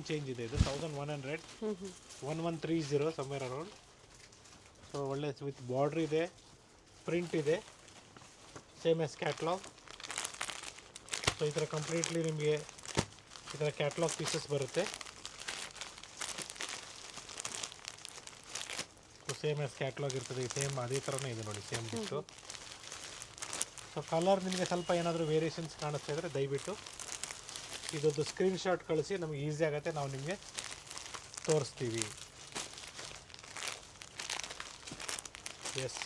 change ಇದೆ. ಇದು 1100, 1130 ಸಮ್ವೇರ್ ಅರೌಂಡ್. ಸೊ ಒಳ್ಳೆ ವಿತ್ ಬಾರ್ಡ್ರ್ ಇದೆ, ಪ್ರಿಂಟ್ ಇದೆ, ಸೇಮ್ ಎಸ್ ಕ್ಯಾಟ್ಲಾಗ್. ಸೊ ಈ ಥರ ಕಂಪ್ಲೀಟ್ಲಿ ನಿಮಗೆ ಈ ಥರ ಕ್ಯಾಟ್ಲಾಗ್ ಪೀಸಸ್ ಬರುತ್ತೆ. ಸೊ ಸೇಮ್ ಎಸ್ ಕ್ಯಾಟ್ಲಾಗ್ ಇರ್ತದೆ, ಸೇಮ್ ಅದೇ ಥರನೇ ಇದೆ ನೋಡಿ, ಸೇಮ್ ಬಿಟ್ಟು. ಸೊ ಕಲರ್ ನಿಮಗೆ ಸ್ವಲ್ಪ ಏನಾದರೂ ವೇರಿಯೇಷನ್ಸ್ ಕಾಣಿಸ್ತಾ ಇದ್ದರೆ ದಯವಿಟ್ಟು ಇದೊಂದು ಸ್ಕ್ರೀನ್ಶಾಟ್ ಕಳಿಸಿ, ನಮಗೆ ಈಸಿ ಆಗುತ್ತೆ, ನಾವು ನಿಮಗೆ ತೋರಿಸ್ತೀವಿ. ಎಸ್,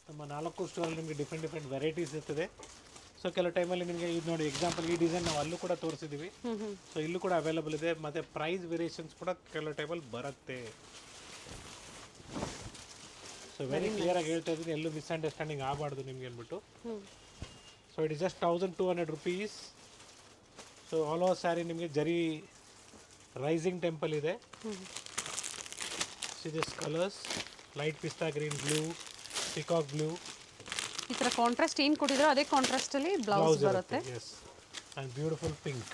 ನಮ್ಮ 4 ಸ್ಟೋರಲ್ಲಿ ನಿಮಗೆ ಡಿಫ್ರೆಂಟ್ ವೆರೈಟೀಸ್ ಇರ್ತದೆ. ಸೊ ಕೆಲವು ಟೈಮಲ್ಲಿ ನಿಮಗೆ ಇದು ನೋಡಿ, ಎಕ್ಸಾಂಪಲ್ ಈ ಡಿಸೈನ್ ನಾವು ಅಲ್ಲೂ ಕೂಡ ತೋರಿಸಿದ್ದೀವಿ. ಸೊ ಇಲ್ಲೂ ಕೂಡ ಅವೈಲೇಬಲ್ ಇದೆ. ಮತ್ತು ಪ್ರೈಸ್ ವೇರಿಯೇಷನ್ಸ್ ಕೂಡ ಕೆಲವು ಟೈಮಲ್ಲಿ ಬರುತ್ತೆ. ಸೊ ವೆರಿ ಕ್ಲಿಯರಾಗಿ ಹೇಳ್ತಾ ಇದ್ದೀನಿ, ಎಲ್ಲೂ ಮಿಸ್ಅಂಡರ್ಸ್ಟ್ಯಾಂಡಿಂಗ್ ಆಗಬಾರ್ದು ನಿಮಗೆ ಅಂದ್ಬಿಟ್ಟು. So it is just 1200 rupees. So all over sari ನಿಮಗೆ ಜರಿ ರೈಸಿಂಗ್ ಟೆಂಪಲ್ ಇದೆ. This colours light pista green, blue, peacock blue. ಈ ಥರ ಕಾಂಟ್ರಾಸ್ಟ್ ಏನು ಕೊಟ್ಟಿದ್ರು ಅದೇ ಕಾಂಟ್ರಾಸ್ಟಲ್ಲಿ ಬ್ಲೌಸ್ ಬರುತ್ತೆ. Yes, and beautiful pink.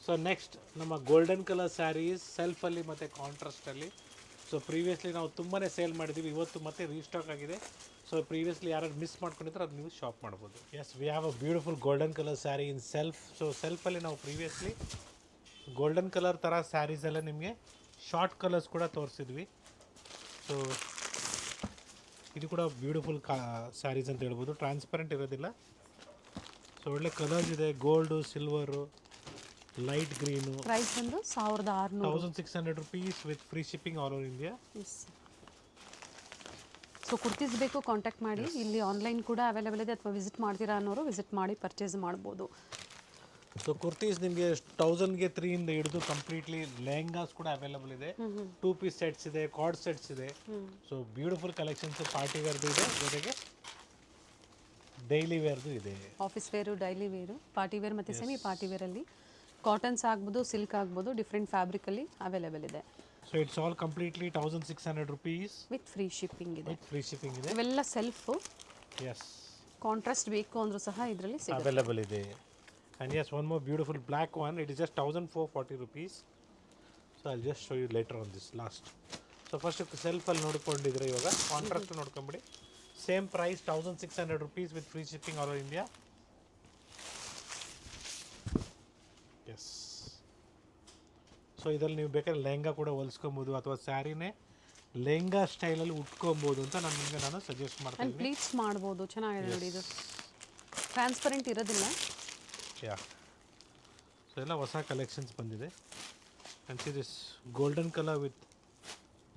So next ನಮ್ಮ ಗೋಲ್ಡನ್ ಕಲರ್ ಸ್ಯಾರೀಸ್ ಸೆಲ್ಫಲ್ಲಿ ಮತ್ತು ಕಾಂಟ್ರಾಸ್ಟಲ್ಲಿ. ಸೊ ಪ್ರೀವಿಯಸ್ಲಿ ನಾವು ತುಂಬಾ ಸೇಲ್ ಮಾಡಿದ್ದೀವಿ, ಇವತ್ತು ಮತ್ತೆ ರೀಸ್ಟಾಕ್ ಆಗಿದೆ. ಸೊ ಪ್ರೀವಿಯಸ್ಲಿ ಯಾರು ಮಿಸ್ ಮಾಡ್ಕೊಂಡಿದ್ರೆ ಅದು ನೀವು ಶಾಪ್ ಮಾಡ್ಬೋದು. Yes, we have a beautiful golden colour sari in self. So ಸೆಲ್ಫಲ್ಲಿ ನಾವು ಪ್ರೀವಿಯಸ್ಲಿ ಗೋಲ್ಡನ್ ಕಲರ್ ಥರ ಸ್ಯಾರೀಸ್ ಎಲ್ಲ ನಿಮಗೆ ಶಾರ್ಟ್ ಕಲರ್ಸ್ ಕೂಡ ತೋರಿಸಿದ್ವಿ. ಸೊ ಇದು ಕೂಡ ಬ್ಯೂಟಿಫುಲ್ ಸ್ಯಾರೀಸ್ ಅಂತ ಹೇಳ್ಬೋದು, ಟ್ರಾನ್ಸ್ಪರೆಂಟ್ ಇರೋದಿಲ್ಲ. ಸೊ ಒಳ್ಳೆ ಕಲರ್ಸ್ ಇದೆ, gold, silver, light green. Price ಬಂದು 1600 rupees with free shipping all over India. So kurtis ಬೇಕು ಕಾಂಟ್ಯಾಕ್ಟ್ ಮಾಡಿ. ಇಲ್ಲಿ ಆನ್ಲೈನ್ ಕೂಡ ಅವೈಲೇಬಲ್ ಇದೆ, ಅಥವಾ ವಿಸಿಟ್ ಮಾಡ್ತೀರಾ ಅನ್ನೋರು ವಿಸಿಟ್ ಮಾಡಿ ಪರ್ಚೇಸ್ ಮಾಡ್ಬೋದು. ಸೊ ಕುರ್ತೀಸ್ ನಿಮಗೆ 1000ಗೆ 3 ಇಂದ ಹಿಡಿದು ಕಂಪ್ಲೀಟ್ಲಿ ಲೆಹಂಗಾಸ್ ಕೂಡ ಅವೈಲಬಲ್ ಇದೆ, 2 ಪೀಸ್ ಸೆಟ್ಸ್ ಇದೆ, ಕಾರ್ಡ್ ಸೆಟ್ಸ್ ಇದೆ. ಸೊ ಬ್ಯೂಟಿಫುಲ್ ಕಲೆಕ್ಷನ್ಸ್ ಪಾರ್ಟಿ ವೇರ್ದು ಇದೆ, ಜೊತೆಗೆ ಡೈಲಿ ವೇರ್ದು ಇದೆ. Office wear, daily wear, party wear ಮತ್ತು ಸೆಮಿ ಪಾರ್ಟಿ ವೇರಲ್ಲಿ ಕಾಟನ್ಸ್ ಆಗ್ಬೋದು, ಸಿಲ್ಕ್ ಆಗ್ಬೋದು, ಡಿಫ್ರೆಂಟ್ ಫ್ಯಾಬ್ರಿಕಲ್ಲಿ ಅವೈಲೇಬಲ್ ಇದೆ. So it's all completely 1600 rupees with free shipping ಇದೆ. ವಿತ್ ಫ್ರೀ ಶಿಪ್ಪಿಂಗ್ ಇದೆ. ಇವೆಲ್ಲ ಸೆಲ್ಫು, ಎಸ್ ಕಾಂಟ್ರಾಸ್ಟ್ ಬೇಕು ಅಂದರೂ ಸಹ ಇದರಲ್ಲಿ ಸಿಗುತ್ತೆ. ಅವೈಲಬಲ್ ಇದೆ. And yes, one more beautiful black one. It is just 1440 rupees. So I'll just show you later on this last. So first self ಅಲ್ಲಿ ನೋಡ್ಕೊಂಡಿದ್ರೆ ಇವಾಗ ಕಾಂಟ್ರಾಸ್ಟ್ ನೋಡ್ಕೊಂಬಿಡಿ. Same price 1600 rupees with free shipping all over India. Yes. So ಇದರಲ್ಲಿ ನೀವು ಬೇಕಾದ್ರೆ ಲೆಹಂಗಾ ಕೂಡ ಹೊಲಿಸ್ಕೊಬೋದು ಅಥವಾ ಸ್ಯಾರಿನೇ ಲೆಹಂಗಾ ಸ್ಟೈಲಲ್ಲಿ ಉಟ್ಕೊಬೋದು ಅಂತ ನಾನು ಸಜೆಸ್ಟ್ ಮಾಡ್ತೀನಿ. ಆ್ಯಂಡ್ ಪ್ಲೀಟ್ಸ್ ಮಾಡ್ಬೋದು, ಚೆನ್ನಾಗಿದೆ ನೋಡಿ. ಇದು ಟ್ರಾನ್ಸ್ಪರೆಂಟ್ ಇರೋದಿಲ್ಲ. ಯಾ. ಸೊ ಎಲ್ಲ ಹೊಸ ಕಲೆಕ್ಷನ್ಸ್ ಬಂದಿದೆ. And see this golden colour with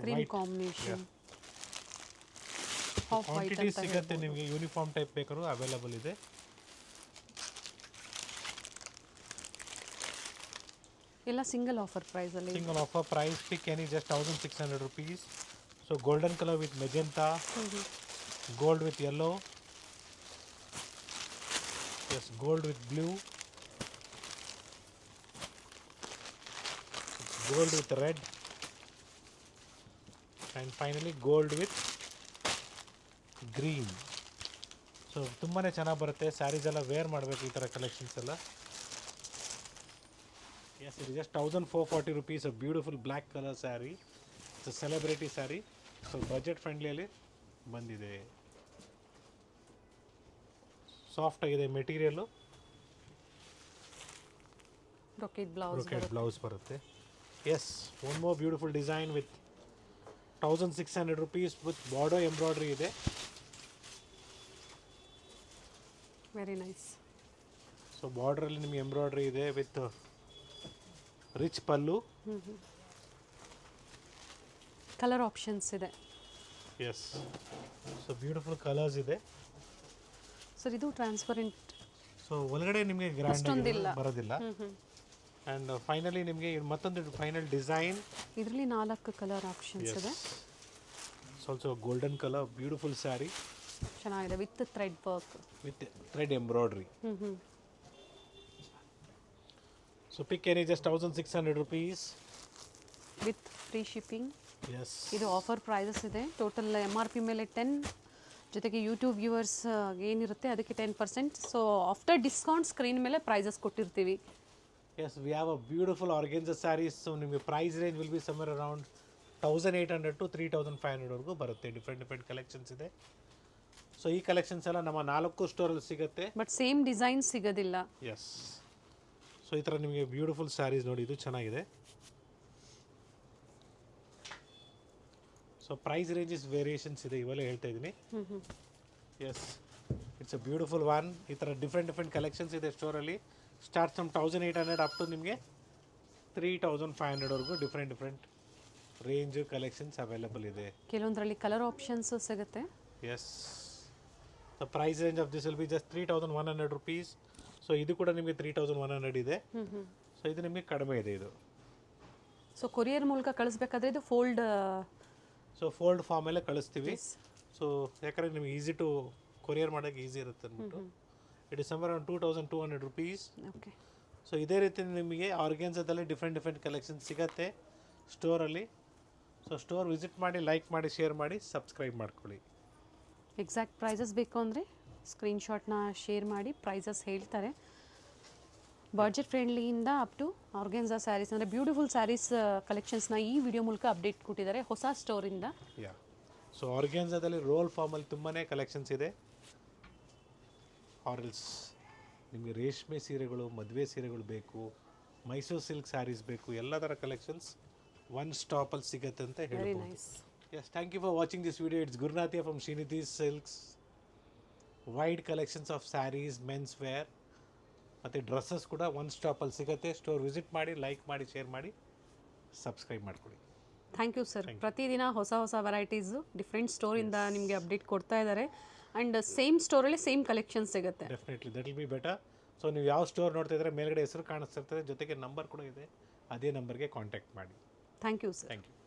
cream combination. Quantity ಸಿಗುತ್ತೆ ನಿಮಗೆ, ಯೂನಿಫಾರ್ಮ್ ಟೈಪ್ ಬೇಕಾದ್ರೂ ಅವೈಲಬಲ್ ಇದೆ. ಎಲ್ಲ ಸಿಂಗಲ್ ಆಫರ್ ಪ್ರೈಸಲ್ಲಿ. Single offer price pick any just 1600 rupees. So golden colour with magenta, gold with yellow, yes gold with blue, gold with red, and finally gold with green. So ತುಂಬಾ ಚೆನ್ನಾಗಿ ಬರುತ್ತೆ. ಸ್ಯಾರೀಸ್ ಎಲ್ಲ wear ಮಾಡಬೇಕು ಈ ಥರ collections ಎಲ್ಲ. Yes, it just 1440 rupees a beautiful black colour sari. It's a celebrity sari. So budget ಫ್ರೆಂಡ್ಲಿಯಲ್ಲಿ ಬಂದಿದೆ. ಸಾಫ್ಟ್ ಆಗಿದೆ ಮೆಟೀರಿಯಲ್ಲು. ಬ್ರೊಕೇಡ್ ಬ್ಲೌಸ್ ಬರುತ್ತೆ. Yes, one more beautiful design with 1600 rupees with border embroidery ಇದೆ. Very nice. So ಬಾರ್ಡ್ರಲ್ಲಿ ನಿಮಗೆ embroidery ಇದೆ with rich pallu. Colour options ಇದೆ. S, so beautiful colours ಇದೆ. Sir ಇದು ಟ್ರಾನ್ಸ್ಪರೆಂಟ್. ಸೊ ಒಳಗಡೆ ನಿಮಗೆ ಗ್ರ್ಯಾಂಡ್ ಬರೋದಿಲ್ಲ. ಆ್ಯಂಡ್ ಫೈನಲಿ ನಿಮಗೆ ಮತ್ತೊಂದು ಫೈನಲ್ ಡಿಸೈನ್. ಇದರಲ್ಲಿ 4 ಕಲರ್ ಆಪ್ಷನ್ಸ್ ಇದೆ. Also golden colour beautiful sari, ಚೆನ್ನಾಗಿದೆ with thread work, with thread embroidery. So pick any just 1600 rupees with free shipping. Yes, ಇದು ಆಫರ್ ಪ್ರೈಸಸ್ ಇದೆ. ಟೋಟಲ್ MRP ಮೇಲೆ 10, ಜೊತೆಗೆ ಯೂಟ್ಯೂಬ್ ವ್ಯೂವರ್ಸ್ ಏನಿರುತ್ತೆ ಅದಕ್ಕೆ 10%. ಸೊ ಆಫ್ಟರ್ ಡಿಸ್ಕೌಂಟ್ ಸ್ಕ್ರೀನ್ ಮೇಲೆ prices ಕೊಟ್ಟಿರ್ತೀವಿ. Yes, we have a beautiful organza sarees. So ನಿಮಗೆ price range will be somewhere around 1800 to 3500 ವರೆಗೂ ಬರುತ್ತೆ. ಡಿಫ್ರೆಂಟ್ ಕಲೆಕ್ಷನ್ಸ್ ಇದೆ. ಸೊ ಈ ಕಲೆಕ್ಷನ್ಸ್ ಎಲ್ಲ ನಮ್ಮ 4 ಸ್ಟೋರಲ್ಲಿ ಸಿಗುತ್ತೆ. ಬಟ್ ಸೇಮ್ ಡಿಸೈನ್ ಸಿಗೋದಿಲ್ಲ. ಎಸ್. ಸೊ ಈ ಥರ ನಿಮಗೆ ಬ್ಯೂಟಿಫುಲ್ ಸ್ಯಾರೀಸ್ ನೋಡಿ, ಇದು ಚೆನ್ನಾಗಿದೆ. ಸೊ ಪ್ರೈಸ್ ರೇಂಜಸ್ ವೇರಿಯೇಷನ್ಸ್ ಇದೆ, ಇವೆಲ್ಲ ಹೇಳ್ತಾ ಇದ್ದೀನಿ. Yes, it's a beautiful one. ಈ ಥರ ಡಿಫ್ರೆಂಟ್ ಕಲೆಕ್ಷನ್ಸ್ ಇದೆ ಸ್ಟೋರಲ್ಲಿ. ಸ್ಟಾರ್ಟ್ ಫ್ರಮ್ 1800 ಅಪ್ ಟು ನಿಮಗೆ 3500 ವರೆಗೂ ಡಿಫ್ರೆಂಟ್ ರೇಂಜ್ ಕಲೆಕ್ಷನ್ಸ್ ಅವೈಲಬಲ್ ಇದೆ. ಕೆಲವೊಂದರಲ್ಲಿ ಕಲರ್ ಆಪ್ಷನ್ಸ್ ಸಿಗುತ್ತೆ. Yes, the price range of this will be just 3100 rupees. So ಇದು ಕೂಡ ನಿಮಗೆ 3100 ಇದೆ. ಸೊ ಇದು ನಿಮಗೆ ಕಡಿಮೆ ಇದೆ ಇದು. ಸೊ ಕೊರಿಯರ್ ಮೂಲಕ ಕಳಿಸ್ಬೇಕಾದ್ರೆ ಇದು ಫೋಲ್ಡ್ ಫಾರ್ಮಲ್ಲೇ ಕಳಿಸ್ತೀವಿ. ಸೊ ಯಾಕಂದರೆ ನಿಮಗೆ ಈಸಿ ಟು ಕೊರಿಯರ್ ಮಾಡೋಕ್ಕೆ ಈಸಿ ಇರುತ್ತೆ ಅಂದ್ಬಿಟ್ಟು. It is somewhere around 2200 rupees. Okay. So ಇದೇ ರೀತಿ ನಿಮಗೆ ಆರ್ಗೆನ್ಸಾದಲ್ಲಿ ಡಿಫ್ರೆಂಟ್ ಕಲೆಕ್ಷನ್ಸ್ ಸಿಗುತ್ತೆ ಸ್ಟೋರಲ್ಲಿ. ಸೊ ಸ್ಟೋರ್ ವಿಸಿಟ್ ಮಾಡಿ, ಲೈಕ್ ಮಾಡಿ, ಶೇರ್ ಮಾಡಿ, ಸಬ್ಸ್ಕ್ರೈಬ್ ಮಾಡ್ಕೊಳ್ಳಿ. ಎಕ್ಸಾಕ್ಟ್ ಪ್ರೈಸಸ್ ಬೇಕು ಅಂದರೆ ಸ್ಕ್ರೀನ್ಶಾಟ್ನ ಶೇರ್ ಮಾಡಿ, ಪ್ರೈಸಸ್ ಹೇಳ್ತಾರೆ. ಬಡ್ಜೆಟ್ ಫ್ರೆಂಡ್ಲಿಯಿಂದ ಅಪ್ ಟು ಆರ್ಗೆನ್ಸಾ ಸ್ಯಾರೀಸ್ ಅಂದರೆ ಬ್ಯೂಟಿಫುಲ್ ಸ್ಯಾರೀಸ್ ಕಲೆಕ್ಷನ್ಸ್ನ ಈ ವಿಡಿಯೋ ಮೂಲಕ ಅಪ್ಡೇಟ್ ಕೊಟ್ಟಿದ್ದಾರೆ ಹೊಸ ಸ್ಟೋರಿಂದ. ಯಾ. ಸೊ ಆರ್ಗೆನ್ಸಾದಲ್ಲಿ ರೋಲ್ ಫಾರ್ಮಲ್ಲಿ ತುಂಬಾ ಕಲೆಕ್ಷನ್ಸ್ ಇದೆ. ಆರ್ಎಲ್ಸ್ ನಿಮಗೆ ರೇಷ್ಮೆ ಸೀರೆಗಳು, ಮದುವೆ ಸೀರೆಗಳು ಬೇಕು, ಮೈಸೂರು ಸಿಲ್ಕ್ ಸ್ಯಾರೀಸ್ ಬೇಕು, ಎಲ್ಲ ಥರ ಕಲೆಕ್ಷನ್ಸ್ ಒನ್ ಸ್ಟಾಪಲ್ಲಿ ಸಿಗುತ್ತೆ ಅಂತ ವೆರಿ ಹೇಳ್ಬೋದು. Nice. Yes, thank you for watching this video. It's Gurnathia from Srinidhi Silks. Wide collections of sarees, men's wear, ಮತ್ತು ಡ್ರೆಸ್ಸಸ್ ಕೂಡ ಒನ್ ಸ್ಟಾಪಲ್ಲಿ ಸಿಗುತ್ತೆ. ಸ್ಟೋರ್ ವಿಸಿಟ್ ಮಾಡಿ, ಲೈಕ್ ಮಾಡಿ, ಶೇರ್ ಮಾಡಿ, ಸಬ್ಸ್ಕ್ರೈಬ್ ಮಾಡ್ಕೊಳ್ಳಿ. Thank you sir. ಪ್ರತಿದಿನ ಹೊಸ ವೆರೈಟೀಸು ಡಿಫ್ರೆಂಟ್ ಸ್ಟೋರಿಂದ ನಿಮಗೆ ಅಪ್ಡೇಟ್ ಕೊಡ್ತಾ ಇದ್ದಾರೆ. ಆ್ಯಂಡ್ ಸೇಮ್ ಸ್ಟೋರಲ್ಲಿ ಸೇಮ್ ಕಲೆಕ್ಷನ್ ಸಿಗುತ್ತೆ. Definitely that will be better. So ನೀವು ಯಾವ ಸ್ಟೋರ್ ನೋಡ್ತಾ ಇದ್ರೆ ಮೇಲ್ಗಡೆ ಹೆಸರು ಕಾಣಿಸ್ತಿರ್ತದೆ, ಜೊತೆಗೆ ನಂಬರ್ ಕೂಡ ಇದೆ, ಅದೇ ನಂಬರ್ಗೆ ಕಾಂಟ್ಯಾಕ್ಟ್ ಮಾಡಿ. Thank you sir. Thank you.